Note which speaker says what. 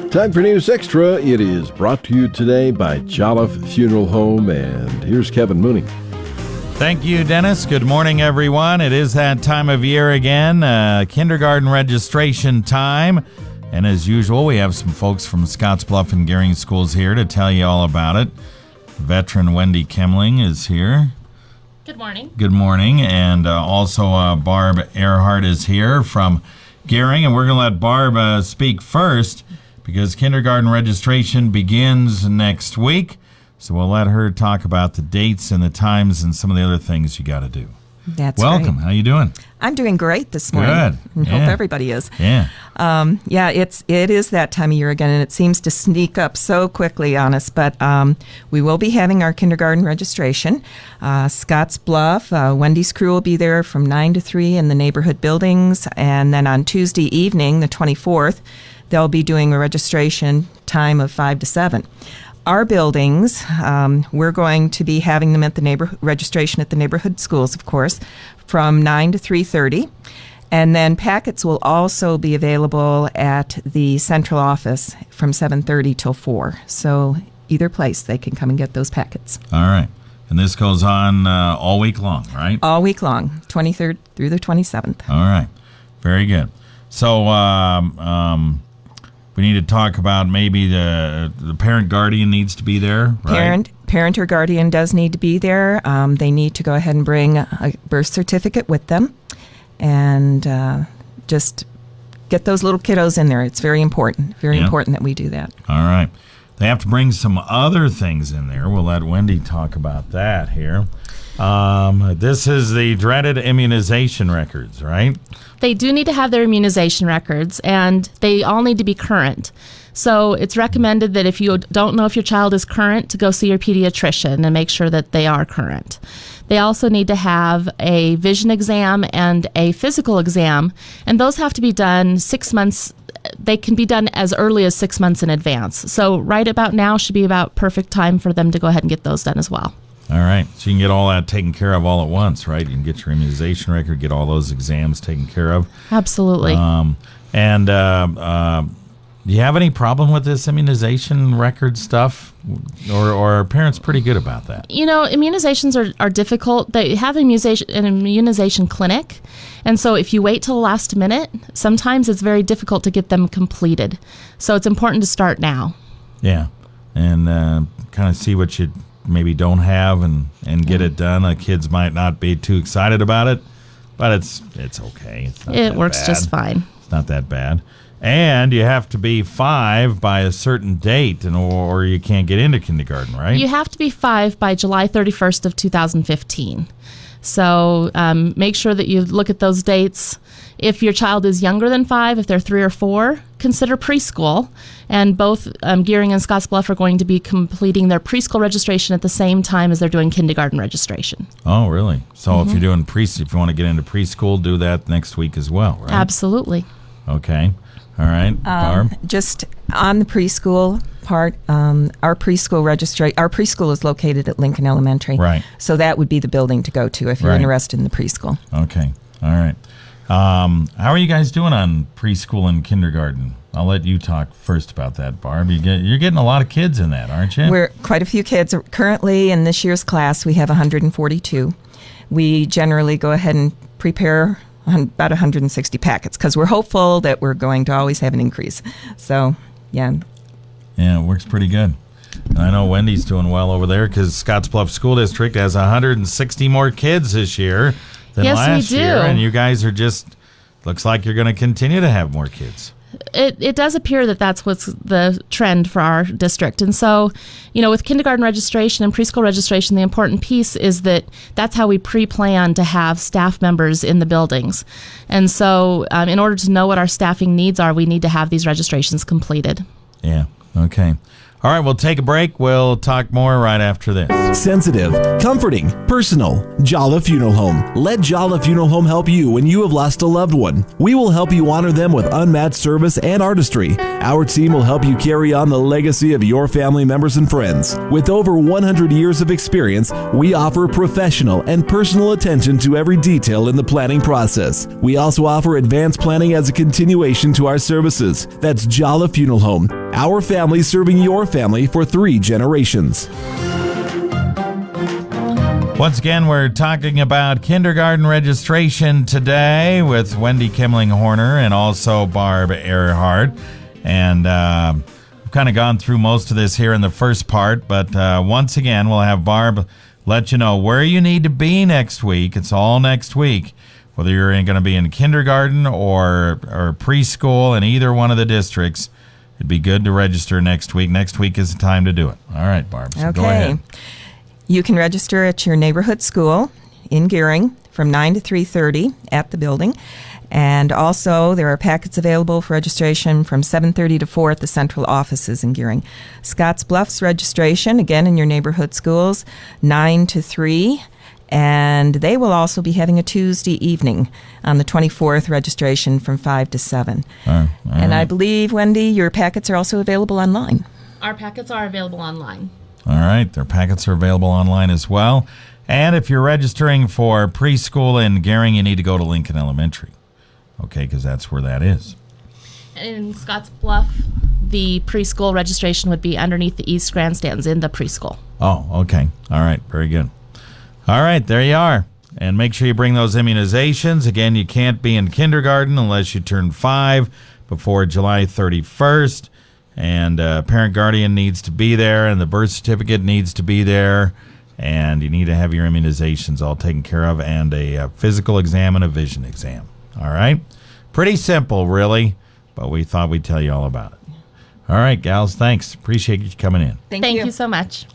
Speaker 1: Time for News Extra. It is brought to you today by Jolliffe Funeral Home, and here's Kevin Mooney.
Speaker 2: Thank you, Dennis. Good morning, everyone. It is that time of year again, kindergarten registration time. And as usual, we have some folks from Scottsbluff and Gering schools here to tell you all about it. Veteran Wendy Kemling is here.
Speaker 3: Good morning.
Speaker 2: Good morning. And also Barb Ehrhart is here from Gering. And we're going to let Barb speak first because kindergarten registration begins next week. So we'll let her talk about the dates and the times and some of the other things you got to do.
Speaker 4: That's
Speaker 2: Welcome.
Speaker 4: Great.
Speaker 2: How you doing?
Speaker 4: I'm doing great this morning.
Speaker 2: Good.
Speaker 4: I hope everybody is.
Speaker 2: Yeah.
Speaker 4: It is that time of year again, and it seems to sneak up so quickly on us. But we will be having our kindergarten registration. Scottsbluff, Wendy's crew will be there from 9 to 3 in the neighborhood buildings. And then on Tuesday evening, the 24th, they'll be doing a registration time of 5 to 7. Our buildings, we're going to be having them at the registration at the neighborhood schools, of course, from 9 to 3:30. And then packets will also be available at the central office from 7:30 till 4. So either place, they can come and get those packets.
Speaker 2: All right. And this goes on all week long, right?
Speaker 4: All week long, 23rd through the 27th.
Speaker 2: All right. Very good. So we need to talk about maybe the parent guardian needs to be there, right?
Speaker 4: Parent or guardian does need to be there. They need to go ahead and bring a birth certificate with them and just get those little kiddos in there. It's very important. Very important that we do that.
Speaker 2: All right. They have to bring some other things in there. We'll let Wendy talk about that here. This is the dreaded immunization records, right?
Speaker 3: They do need to have their immunization records, and they all need to be current. So it's recommended that if you don't know if your child is current, to go see your pediatrician and make sure that they are current. They also need to have a vision exam and a physical exam, and those have to be done 6 months. They can be done as early as 6 months in advance. So right about now should be about perfect time for them to go ahead and get those done as well.
Speaker 2: All right. So you can get all that taken care of all at once, right? You can get your immunization record, get all those exams taken care of.
Speaker 3: Absolutely.
Speaker 2: Do you have any problem with this immunization record stuff? Or are parents pretty good about that?
Speaker 3: You know, immunizations are difficult. They have an immunization clinic. And so if you wait till the last minute, sometimes it's very difficult to get them completed. So it's important to start now. Yeah.
Speaker 2: And kind of see what you maybe don't have and get it done. The kids might not be too excited about it, but it's okay.
Speaker 3: It works just fine.
Speaker 2: It's not that bad. And you have to be 5 by a certain date, or you can't get into kindergarten, right?
Speaker 3: You have to be 5 by July 31st of 2015. So make sure that you look at those dates. If your child is younger than 5, if they're 3 or 4, consider preschool. And both Gering and Scottsbluff are going to be completing their preschool registration at the same time as they're doing kindergarten registration.
Speaker 2: Oh, really? So if you're doing if you want to get into preschool, do that next week as well, right?
Speaker 3: Absolutely.
Speaker 2: Okay. All right. Barb?
Speaker 4: Just on the preschool part, our preschool is located at Lincoln Elementary.
Speaker 2: Right.
Speaker 4: So that would be the building to go to if you're interested in the preschool.
Speaker 2: Okay. All right. How are you guys doing on preschool and kindergarten? I'll let you talk first about that, Barb. You're getting a lot of kids in that, aren't you?
Speaker 4: We're quite a few kids. Currently, in this year's class, we have 142. We generally go ahead and prepare about 160 packets because we're hopeful that we're going to always have an increase. So, yeah.
Speaker 2: Yeah, it works pretty good. And I know Wendy's doing well over there because Scottsbluff School District has 160 more kids this year than last year. And you guys are looks like you're going to continue to have more kids.
Speaker 3: It does appear that that's what's the trend for our district. And so, you know, with kindergarten registration and preschool registration, the important piece is that that's how we pre-plan to have staff members in the buildings. And so in order to know what our staffing needs are, we need to have these registrations completed.
Speaker 2: Yeah. Okay. All right, we'll take a break. We'll talk more right after this.
Speaker 5: Sensitive, comforting, personal. Jala Funeral Home. Let Jala Funeral Home help you when you have lost a loved one. We will help you honor them with unmatched service and artistry. Our team will help you carry on the legacy of your family members and friends. With over 100 years of experience, we offer professional and personal attention to every detail in the planning process. We also offer advanced planning as a continuation to our services. That's Jala Funeral Home. Our family serving your family for 3 generations.
Speaker 2: Once again, we're talking about kindergarten registration today with Wendy Kemling Horner and also Barb Ehrhart. And we've kind of gone through most of this here in the first part, but once again, we'll have Barb let you know where you need to be next week. It's all next week, whether you're going to be in kindergarten or preschool in either one of the districts. It'd be good to register next week. Next week is the time to do it. All right, Barb, so go ahead.
Speaker 4: You can register at your neighborhood school in Gering from 9 to 3:30 at the building. And also, there are packets available for registration from 7:30 to 4 at the central offices in Gering. Scottsbluff's registration, again, in your neighborhood schools, 9 to 3. And they will also be having a Tuesday evening on the 24th, registration from 5 to 7. And I believe, Wendy, your packets are also available online.
Speaker 3: Our packets are available online.
Speaker 2: All right, their packets are available online as well. And if you're registering for preschool in Gering, you need to go to Lincoln Elementary, okay, because that's where that is.
Speaker 3: In Scottsbluff, the preschool registration would be underneath the east grandstands in the preschool.
Speaker 2: Oh, okay. All right, very good. All right, there you are. And make sure you bring those immunizations. Again, you can't be in kindergarten unless you turn 5 before July 31st. And parent guardian needs to be there, and the birth certificate needs to be there. And you need to have your immunizations all taken care of, and a physical exam and a vision exam. All right? Pretty simple, really, but we thought we'd tell you all about it. All right, gals, thanks. Appreciate you coming in.
Speaker 3: Thank you so much.